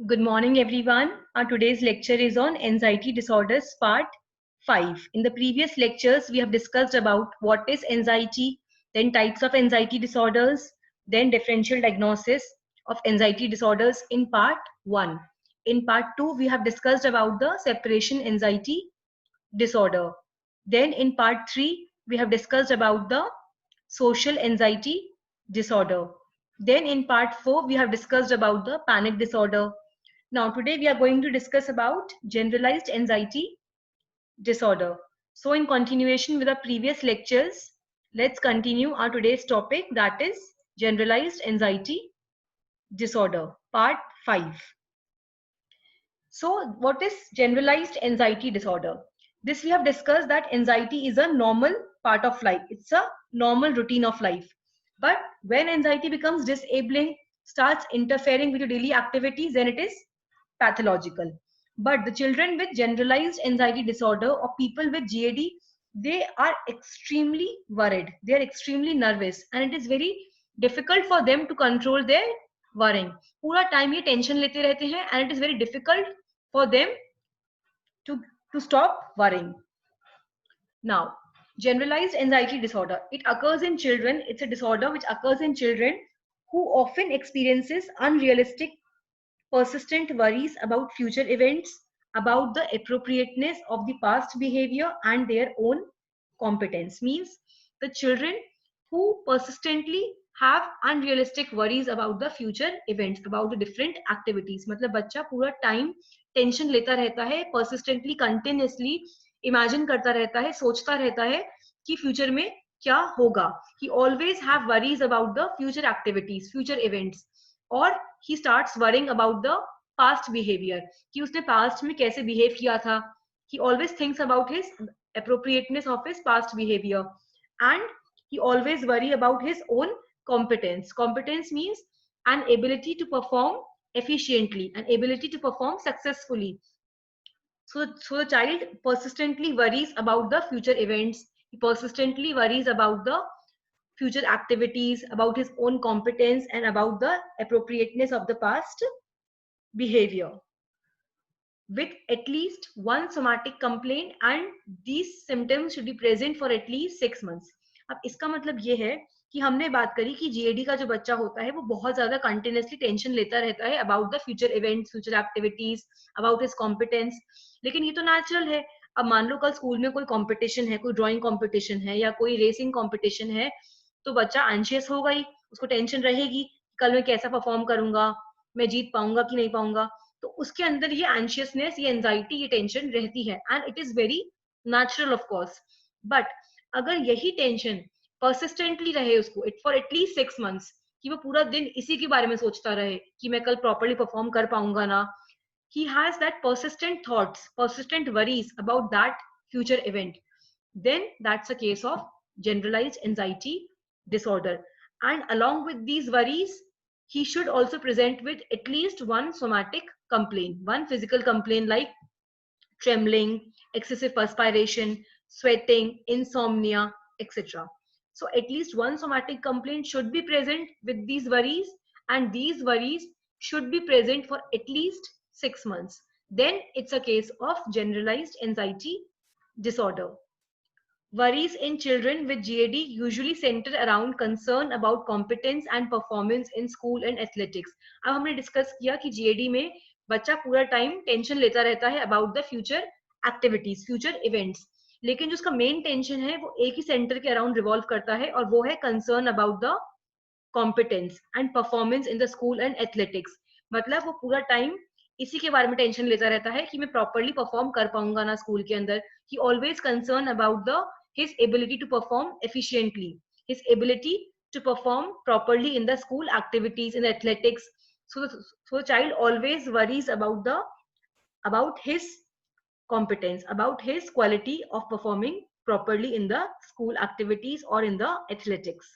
Good morning, everyone. Our today's lecture is on anxiety disorders, part 5. In the previous lectures, we have discussed about what is anxiety, then types of anxiety disorders, then differential diagnosis of anxiety disorders in part 1. In part 2, we have discussed about the separation anxiety disorder. Then in part 3, we have discussed about the social anxiety disorder. Then in part 4, we have discussed about the panic disorder. Now today we are going to discuss about generalized anxiety disorder. So in continuation with our previous lectures, let's continue our today's topic, that is generalized anxiety disorder, part 5. So what is generalized anxiety disorder? This we have discussed that anxiety is a normal part of life. It's a normal routine of life. But when anxiety becomes disabling, starts interfering with your daily activities, then it is pathological. But the children with generalized anxiety disorder or people with GAD, they are extremely worried. They are extremely nervous, and it is very difficult for them to control their worrying. पूरा time ये tension लेते रहते हैं, and it is very difficult for them to, to stop worrying. Now, generalized anxiety disorder. It occurs in children. It's a disorder which occurs in children who often experiences unrealistic, persistent worries about future events, about the appropriateness of the past behavior and their own competence. Means the children who persistently have unrealistic worries about the future events, about the different activities. मतलब बच्चा पूरा time tension लेता रहता है, persistently, continuously imagine करता रहता है, सोचता रहता है कि फ्यूचर में क्या होगा. He always have worries about the future activities, future events, और he starts worrying about the past behavior, कि उसने past में कैसे behave किया था. He always thinks about his appropriateness of his past behavior, and he always worry about his own competence. Competence means an ability to perform efficiently, an ability to perform successfully. So the child persistently worries about the future events. He persistently worries about the future activities, about his own competence, and about the appropriateness of the past behavior, with at least one somatic complaint, and these symptoms should be present for at least 6 months. अब इसका मतलब ये है कि हमने बात करी कि जीएडी का जो बच्चा होता है वो बहुत ज्यादा कंटिन्यूसली टेंशन लेता रहता है about the future events, future activities, about his competence. लेकिन ये तो नेचुरल है. अब मान लो कल स्कूल में कोई कंपटीशन है, कोई ड्राइंग कंपटीशन है या कोई रेसिंग कंपटीशन है, तो बच्चा एंशियस होगा ही, उसको टेंशन रहेगी कल मैं कैसा परफॉर्म करूंगा, मैं जीत पाऊंगा कि नहीं पाऊंगा. तो उसके अंदर ये एंशियसनेस, ये एंजाइटी, ये टेंशन रहती है, and it is very natural of course. But अगर यही टेंशन परसिस्टेंटली रहे उसको फॉर एटलीस्ट 6 मंथ्स, कि वो पूरा दिन इसी के बारे में सोचता रहे कि मैं कल प्रॉपरली परफॉर्म कर पाऊंगा ना, he has that persistent thoughts, persistent worries about that future event, then that's a case of generalized anxiety disorder. And along with these worries, he should also present with at least one somatic complaint, one physical complaint like trembling, excessive perspiration, sweating, insomnia, etc. So at least one somatic complaint should be present with these worries, and these worries should be present for at least 6 months. Then it's a case of generalized anxiety disorder. Worries in children with GAD usually center around concern about competence and performance in school and athletics. अब हमने discuss किया कि GAD में बच्चा पूरा time tension लेता रहता है about the future activities, future events, लेकिन जो उसका मेन टेंशन है वो एक ही सेंटर के अराउंड रिवॉल्व करता है, और वो है concern about the competence and performance in the school and athletics. मतलब वो पूरा टाइम इसी के बारे में टेंशन लेता रहता है कि मैं प्रॉपरली परफॉर्म कर पाऊंगा ना स्कूल के अंदर. ही always concern about the his ability to perform efficiently, his ability to perform properly in the school activities, in athletics. So the child always worries about his competence, about his quality of performing properly in the school activities or in the athletics.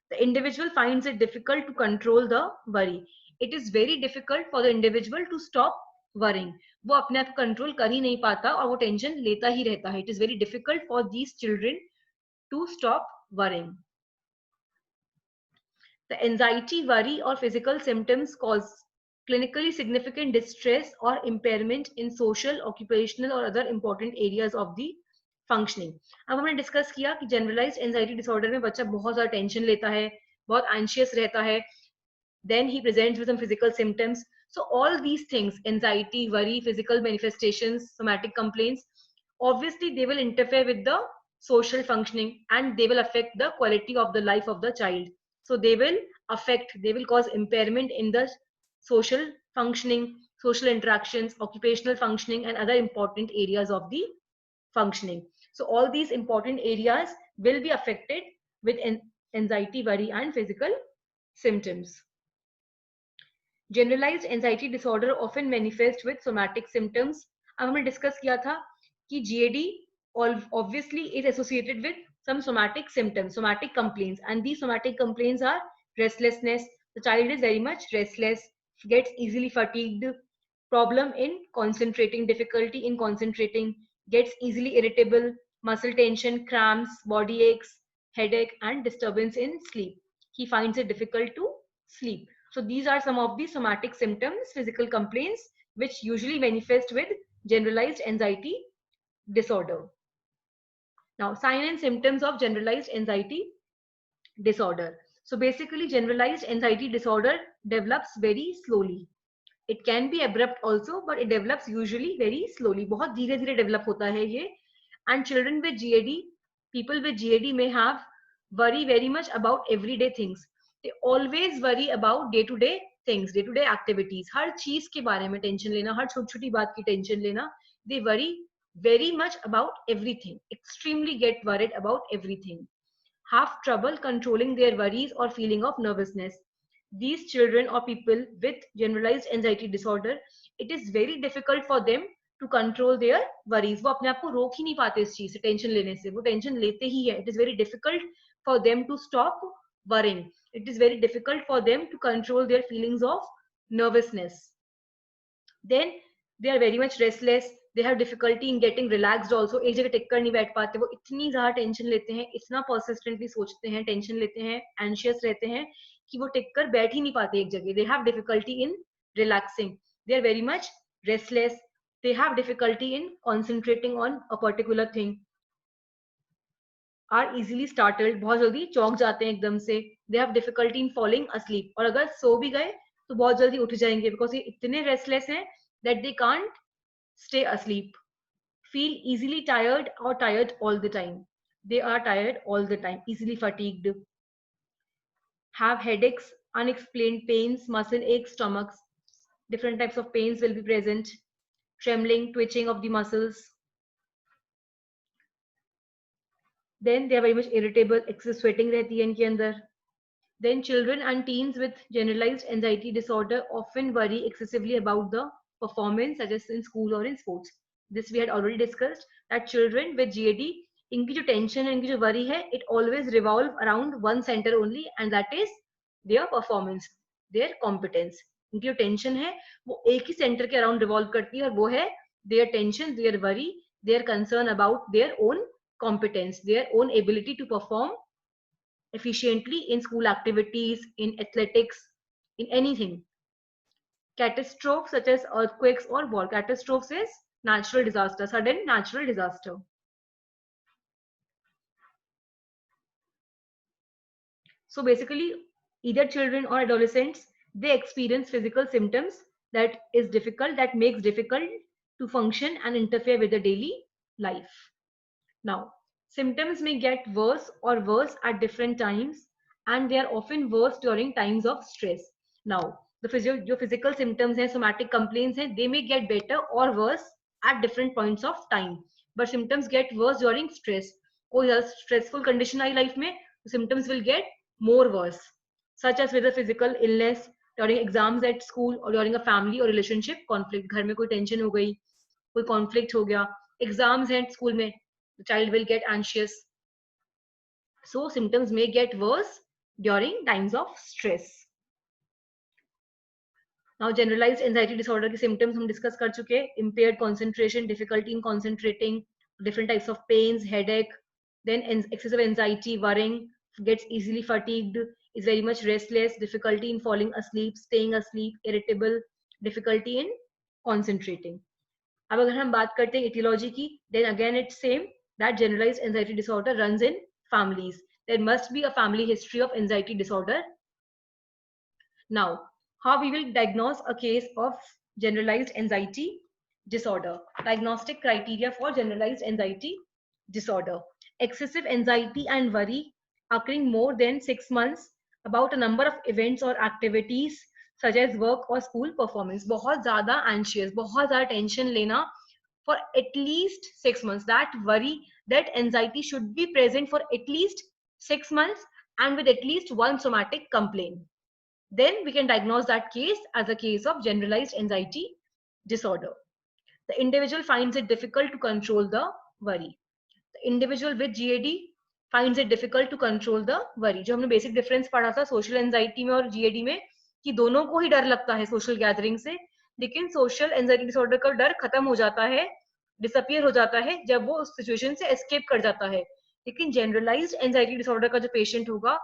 The individual finds it difficult to control the worry. It is very difficult for the individual to stop worrying. वो अपने आप control कर ही नहीं पाता और वो tension लेता ही रहता है. It is very difficult for these children to stop worrying. The anxiety, worry, or physical symptoms clinically significant distress or impairment in social, occupational or other important areas of the functioning. अब हमने discuss किया कि generalised anxiety disorder में बच्चा बहुत ज्यादा tension लेता है, बहुत एंशियस रहता है, then he presents with some physical symptoms. So all these things, anxiety, worry, physical manifestations, somatic complaints, obviously they will interfere with the social functioning and they will affect the quality of the life of the child. So they will cause impairment in the social functioning, social interactions, occupational functioning and other important areas of the functioning. So all these important areas will be affected with anxiety, worry and physical symptoms. Generalized anxiety disorder often manifests with somatic symptoms. अब हमने discuss किया था कि GAD obviously is associated with some somatic symptoms, somatic complaints, and these somatic complaints are restlessness. The child is very much restless, gets easily fatigued, problem in concentrating, difficulty in concentrating, gets easily irritable, muscle tension, cramps, body aches, headache, and disturbance in sleep. He finds it difficult to sleep. So these are some of the somatic symptoms, physical complaints, which usually manifest with generalized anxiety disorder. Now, sign and symptoms of generalized anxiety disorder. So basically, generalized anxiety disorder develops very slowly. It can be abrupt also, but it develops usually very slowly. बहुत धीरे धीरे develop होता है ये. And children with GAD, people with GAD may have worry very much about everyday things. They always worry about day-to-day things, day-to-day activities. हर चीज के बारे में टेंशन लेना, हर छोटी छोटी बात की टेंशन लेना. They worry very much about everything. Extremely get worried about everything. Have trouble controlling their worries or feeling of nervousness. These children or people with generalized anxiety disorder, it is very difficult for them to control their worries. वो अपने आप को रोक ही नहीं पाते इस चीज से, टेंशन लेने से. वो टेंशन लेते ही है. It is very difficult for them to stop worrying. It is very difficult for them to control their feelings of nervousness. Then they are very much restless. They have difficulty in getting relaxed also. एक जगह टिक कर नहीं बैठ पाते. वो इतनी ज्यादा tension लेते हैं, इतना persistently सोचते हैं, टेंशन लेते हैं, anxious रहते हैं कि वो टिक कर बैठ ही नहीं पाते एक जगह. They have difficulty in relaxing. They are very much restless. They have difficulty in concentrating on a particular thing. Are easily startled. बहुत जल्दी चौंक जाते हैं एकदम से. They have difficulty in falling asleep. और अगर सो भी गए तो बहुत जल्दी उठ जाएंगे because ये इतने restless हैं that they can't stay asleep. Feel easily tired or tired all the time. They are tired all the time, easily fatigued. Have headaches, unexplained pains, muscle aches, stomachs. Different types of pains will be present. Trembling, twitching of the muscles. Then they are very much irritable, excessive sweating रहती है इनके अंदर. Then children and teens with generalized anxiety disorder often worry excessively about the performance, such as in school or in sports. This we had already discussed, that children with GAD, इनकी जो tension है, इनकी जो worry है, it always revolve around one center only, and that is their performance, their competence. इनकी जो tension है, वो एक ही center के around revolve करती है, और वो है their tension, their worry, their concern about their own competence, their own ability to perform efficiently in school activities, in athletics, in anything. Catastrophes such as earthquakes or war. Catastrophes is natural disaster, sudden natural disaster. So basically, either children or adolescents, they experience physical symptoms that is difficult, that makes difficult to function and interfere with the daily life. Now, symptoms may get worse or worse at different times, and they are often worse during times of stress. Now, जो physical symptoms हैं, somatic complaints हैं, they may get better or worse at different points of time. But symptoms get worse during stress. कोई stressful condition आई life में, symptoms will get more worse, such as with a physical illness, during exams at school, or during a family or relationship conflict. घर में कोई tension हो गई, कोई conflict हो गया, exams हैं school में, the child will get anxious. So symptoms may get worse during times of stress. Now, generalized anxiety disorder के symptoms हम discuss कर चुके हैं. Impaired concentration, difficulty in concentrating, different types of pains, headache, then excessive anxiety, worrying, gets easily fatigued, is very much restless, difficulty in falling asleep, staying asleep, irritable, difficulty in concentrating. अब अगर हम बात करते हैं etiology की, then again it's same that generalized anxiety disorder runs in families. There must be a family history of anxiety disorder. Now, how we will diagnose a case of generalized anxiety disorder? Diagnostic criteria for generalized anxiety disorder: excessive anxiety and worry occurring more than 6 months about a number of events or activities such as work or school performance. बहुत ज्यादा anxious, बहुत ज्यादा tension लेना for at least 6 months. That worry, that anxiety should be present for at least 6 months and with at least one somatic complaint. Then we can diagnose that case as a case of generalized anxiety disorder. The individual finds it difficult to control the worry. The individual with GAD finds it difficult to control the worry. जो हमने basic difference पढ़ा था social anxiety में और GAD में, कि दोनों को ही डर लगता है social gathering से, लेकिन social anxiety disorder का डर खत्म हो जाता है, disappear हो जाता है जब वो उस situation से escape कर जाता है. लेकिन generalized anxiety disorder का जो patient होगा,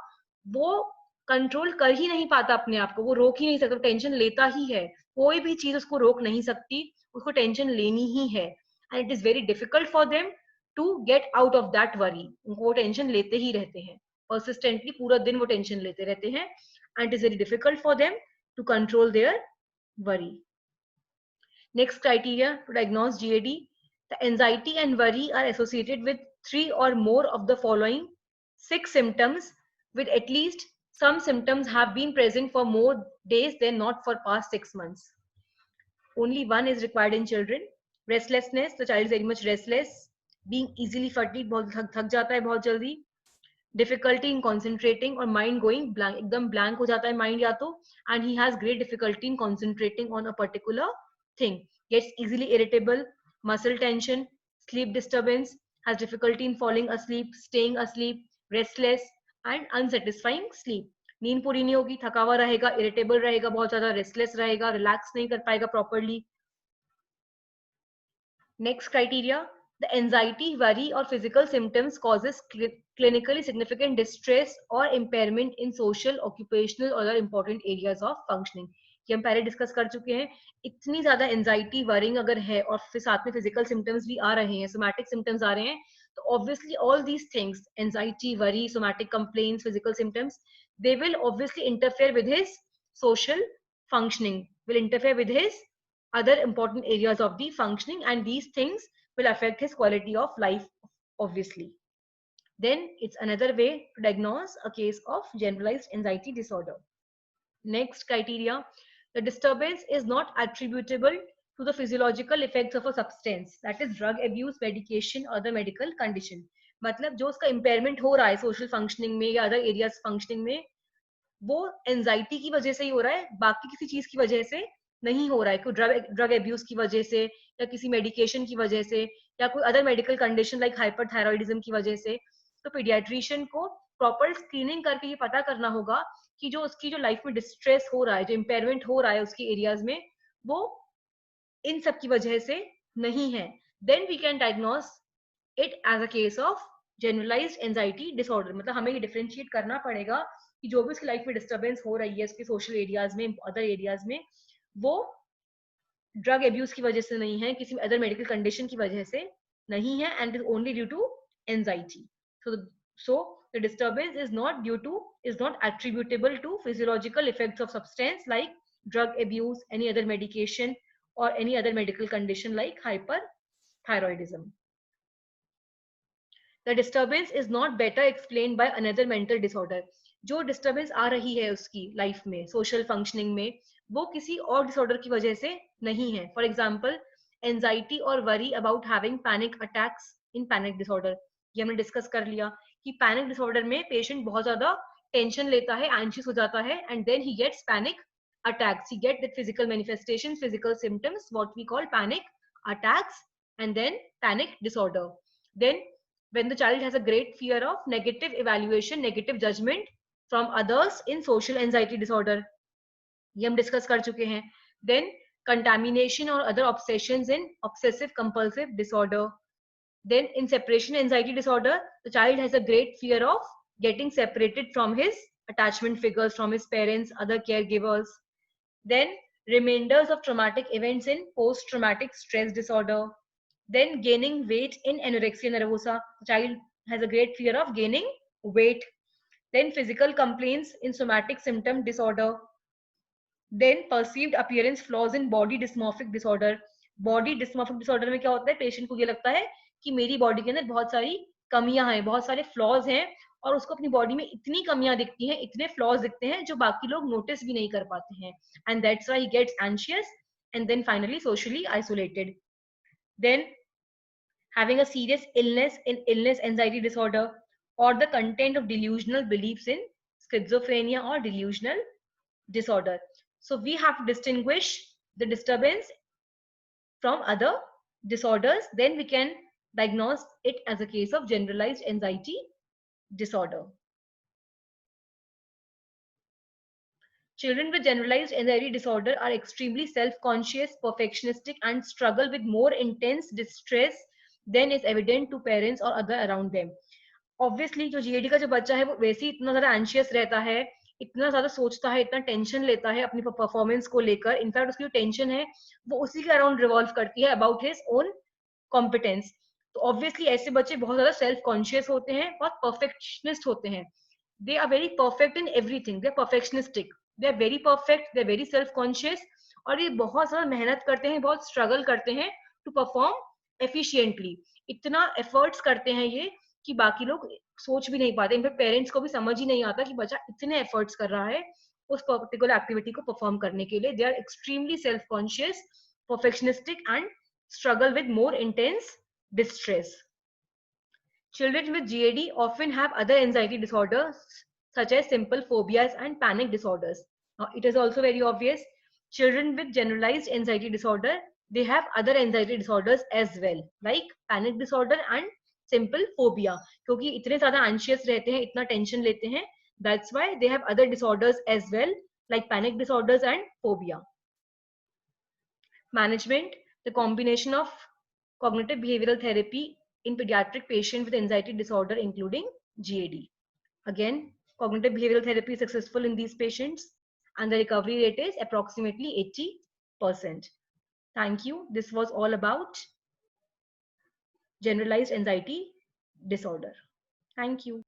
वो कंट्रोल कर ही नहीं पाता अपने आप को, वो रोक ही नहीं सकता, टेंशन लेता ही है, कोई भी चीज उसको रोक नहीं सकती, उसको टेंशन लेनी ही है. And it is very difficult for them to get out of that worry. उनको वो टेंशन लेते ही रहते हैं, परसिस्टेंटली पूरा दिन वो टेंशन लेते रहते हैं, and it is very difficult for them to control their worry. Next criteria to diagnose GAD: the anxiety and worry are associated with 3 or more of the following 6 symptoms, with at least some symptoms have been present for more days than not for past 6 months. Only one is required in children. Restlessness, the child is very much restless, being easily fatigued, बहुत थक जाता है बहुत जल्दी. Difficulty in concentrating और mind going blank, एकदम blank हो जाता है mind या तो, and he has great difficulty in concentrating on a particular thing, gets easily irritable, muscle tension, sleep disturbance, has difficulty in falling asleep, staying asleep, restless and unsatisfying sleep. नींद पूरी नहीं होगी, थका हुआ रहेगा, इरिटेबल रहेगा, बहुत ज्यादा रेस्टलेस रहेगा, रिलैक्स नहीं कर पाएगा properly. Next criteria: the anxiety, worry or physical symptoms causes clinically significant distress or impairment in social, occupational or other important areas of functioning. ये हम पहले डिस्कस कर चुके हैं. इतनी ज्यादा एंजाइटी वरिंग अगर है और फिर साथ में फिजिकल सिम्टम्स भी आ रहे हैं, सोमैटिक सिम्टम्स आ रहे हैं, तो obviously all these things, anxiety, worry, somatic complaints, physical symptoms, they will obviously interfere with his social functioning, will interfere with his other important areas of the functioning, and these things will affect his quality of life obviously. Then it's another way to diagnose a case of generalized anxiety disorder. Next criteria: the disturbance is not attributable to the physiological effects of a substance, that is drug abuse, medication or the medical condition. मतलब जो उसका impairment हो रहा है social functioning में या other areas functioning में, वो एंजाइटी की वजह से ही हो रहा है, बाकी किसी चीज की वजह से नहीं हो रहा है. कोई ड्रग एब्यूज की वजह से या किसी मेडिकेशन की वजह से या कोई other medical condition like hyperthyroidism की वजह से. तो पीडियाट्रिशियन को प्रॉपर स्क्रीनिंग करके ये पता करना होगा कि जो उसकी जो लाइफ में डिस्ट्रेस हो रहा है, जो इम्पेयरमेंट हो रहा है उसकी एरियाज में, वो इन सब की वजह से नहीं है. Then we can diagnose it as a case of generalised anxiety disorder. मतलब हमें ये डिफरेंशिएट करना पड़ेगा कि जो भी उसकी लाइफ में डिस्टर्बेंस हो रही है उसके सोशल एरियाज में, अदर एरियाज में, वो ड्रग एब्यूज की वजह से नहीं है, किसी अदर मेडिकल कंडीशन की वजह से नहीं है, and is only due to anxiety. So the disturbance is not attributable to physiological effects of substance like drug abuse, any other medication or any other medical condition like hyperthyroidism. The disturbance is not better explained by another mental disorder. जो disturbance आ रही है उसकी life में, social functioning में, वो किसी और disorder की वजह से नहीं है. फॉर एग्जाम्पल, एंजाइटी और worry about having panic attacks in panic disorder. ये हमने डिस्कस कर लिया कि पैनिक डिसऑर्डर में पेशेंट बहुत ज्यादा टेंशन लेता है, एंशियस हो जाता है, and then he gets panic attacks. He get that physical manifestation, physical symptoms, what we call panic attacks, and then panic disorder. Then when the child has a great fear of negative evaluation, negative judgment from others in social anxiety disorder, ये हम discuss कर चुके हैं. Then contamination or other obsessions in obsessive compulsive disorder. Then in separation anxiety disorder, the child has a great fear of getting separated from his attachment figures, from his parents, other caregivers. Then remainders of traumatic events in post-traumatic stress disorder, then gaining weight in anorexia nervosa. The child has a great fear of gaining weight. Then physical complaints in somatic symptom disorder. Then perceived appearance flaws in body dysmorphic disorder. Body dysmorphic disorder में क्या होता है, patient को ये लगता है कि मेरी बॉडी के अंदर बहुत सारी कमियां हैं, बहुत सारे फ्लॉज हैं, और उसको अपनी बॉडी में इतनी कमियां दिखती हैं, इतने फ्लॉज दिखते हैं जो बाकी लोग नोटिस भी नहीं कर पाते हैं, and that's why he gets anxious, and then finally socially isolated. Then having a serious illness in illness anxiety disorder, or the content of delusional beliefs in schizophrenia or delusional disorder. So we have to distinguish the disturbance from other disorders, then we can diagnose it as a case of generalized anxiety disorder. Children with generalized anxiety disorder are extremely self-conscious, perfectionistic, and struggle with more intense distress than is evident to parents or other around them. Obviously, जो GAD का जो बच्चा है वो वैसे ही इतना ज़्यादा anxious रहता है, इतना ज़्यादा सोचता है, इतना टेंशन लेता है अपनी परफॉर्मेंस को लेकर. इनफैक्ट उसकी जो टेंशन है वो उसी के अराउंड रिवॉल्व करती है, अबाउट हिज ओन कॉम्पिटेंस. तो ऑब्वियसली ऐसे बच्चे बहुत ज़्यादा सेल्फ कॉन्शियस होते हैं, बहुत परफेक्शनिस्ट होते हैं. They are very perfect in everything. They are perfectionistic. They are very perfect. They are very self conscious. और ये बहुत ज़्यादा मेहनत करते हैं, बहुत स्ट्रगल करते हैं टू परफॉर्म एफिशिएंटली. इतना एफर्ट्स करते हैं ये कि बाकी लोग सोच भी नहीं पाते. इनफैक्ट पेरेंट्स को भी समझ ही नहीं आता कि बच्चा इतने एफर्ट्स कर रहा है उस पर्टिकुलर एक्टिविटी को परफॉर्म करने के लिए. They are extremely self conscious, perfectionistic, and struggle with more intense distress. Children with GAD often have other anxiety disorders such as simple phobias and panic disorders. Now, it is also very obvious, children with generalized anxiety disorder, they have other anxiety disorders as well, like panic disorder and simple phobia. क्योंकि इतने ज़्यादा anxious रहते हैं, इतना tension लेते हैं, that's why they have other disorders as well, like panic disorders and phobia. Management, the combination of cognitive behavioral therapy in pediatric patients with anxiety disorder, including GAD. Again, cognitive behavioral therapy is successful in these patients, and the recovery rate is approximately 80%. Thank you. This was all about generalized anxiety disorder. Thank you.